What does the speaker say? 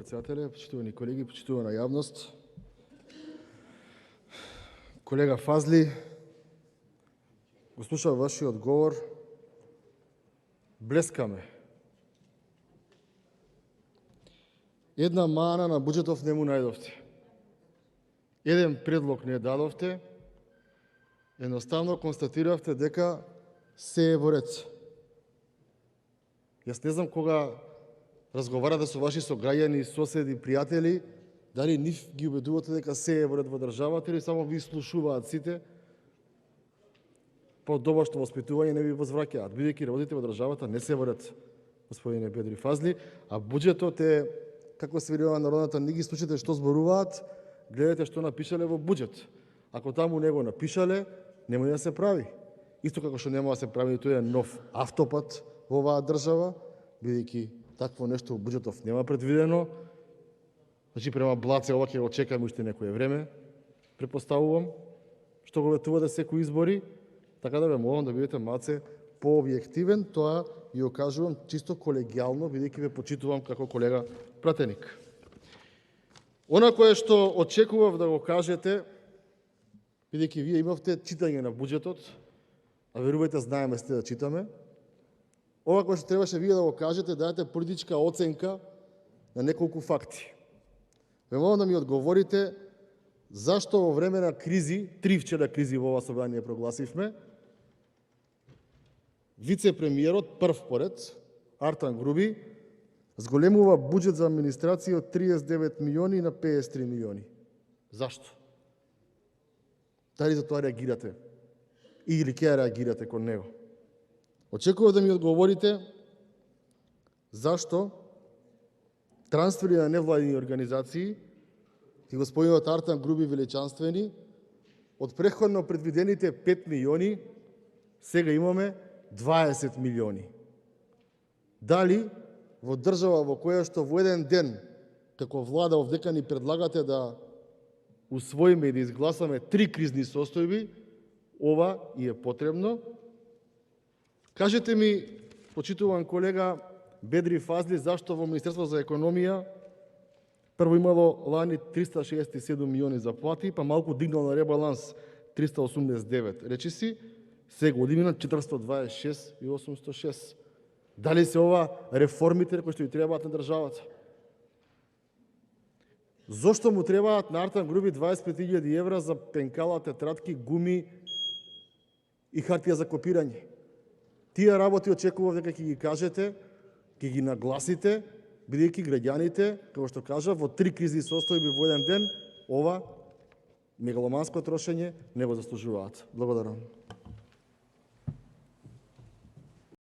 председателе, почитувани колеги, почитувана јавност. Колега Фазли, го слушав вашиот говор, блескаме. Една мана на буџетов не му најдовте. Еден предлог не дадовте, едноставно констатиравте дека се е во ред. Јас не знам кога разговарате со ваши сограѓани, соседи, пријатели, дали нив ги убедувате дека се е во ред во државата или само ви слушуваат сите, по добашно воспитување не ви возвраќаат, бидејќи работите во државата не се во ред, господине Бедри Фазли, а буџетот е, како се вели народната, не ги слушате што зборуваат, гледате што напишале во буџет. Ако таму не го напишале, нема да се прави. Исто како што нема да се прави тој е нов автопат во оваа држава, бидејќи такво нешто во буџетов нема предвидено. Значи према Блаце ова ќе го чекаме уште некое време, претпоставувам, што го ветувате секои избори, така да ве молам да бидете малце пообјективен, тоа и го кажувам чисто колегијално, бидејќи ве почитувам како колега пратеник. Она кое што очекував да го кажете, бидејќи вие имавте читање на буџетот, а верувајте знаеме сте да читаме, ова кое што требаше вие да го кажете, дадете политичка оценка на неколку факти. Ве молам да ми одговорите зашто во време на кризи, 3 вчера кризи во ова собрание прогласивме, вице-премиерот, прв поред, Артан Груби, зголемува буџет за администрација од 39 милиони на 53 милиони. Зашто? Дали за тоа реагирате? Или ќе реагирате кон него? Очекувам да ми одговорите зашто трансфери на невладини организации и господинот Артан Груби величанствени, од претходно предвидените 5 милиони, сега имаме 20 милиони. Дали во држава во која што во еден ден, како влада овдека ни предлагате да усвоиме и да изгласаме 3 кризни состојби, ова и е потребно? Кажете ми, почитуван колега Бедри Фазли, зашто во Министерство за економија прво имало лани 367 милиони за плати, па малку дигнал на ребаланс 389 речиси, сега одимина 426 и 806. Дали се ова реформите кои што ја требаат на државата? Зошто му требаат на Артан Груби 25.000 евра за пенкала, тетрадки, гуми и хартија за копирање? Тие работи очекував дека ќе ги кажете, ќе ги нагласите, бидејќи граѓаните, како што кажа, во 3 кризни состојби во еден ден, ова мегаломанско трошење не го заслужуваат. Благодарам.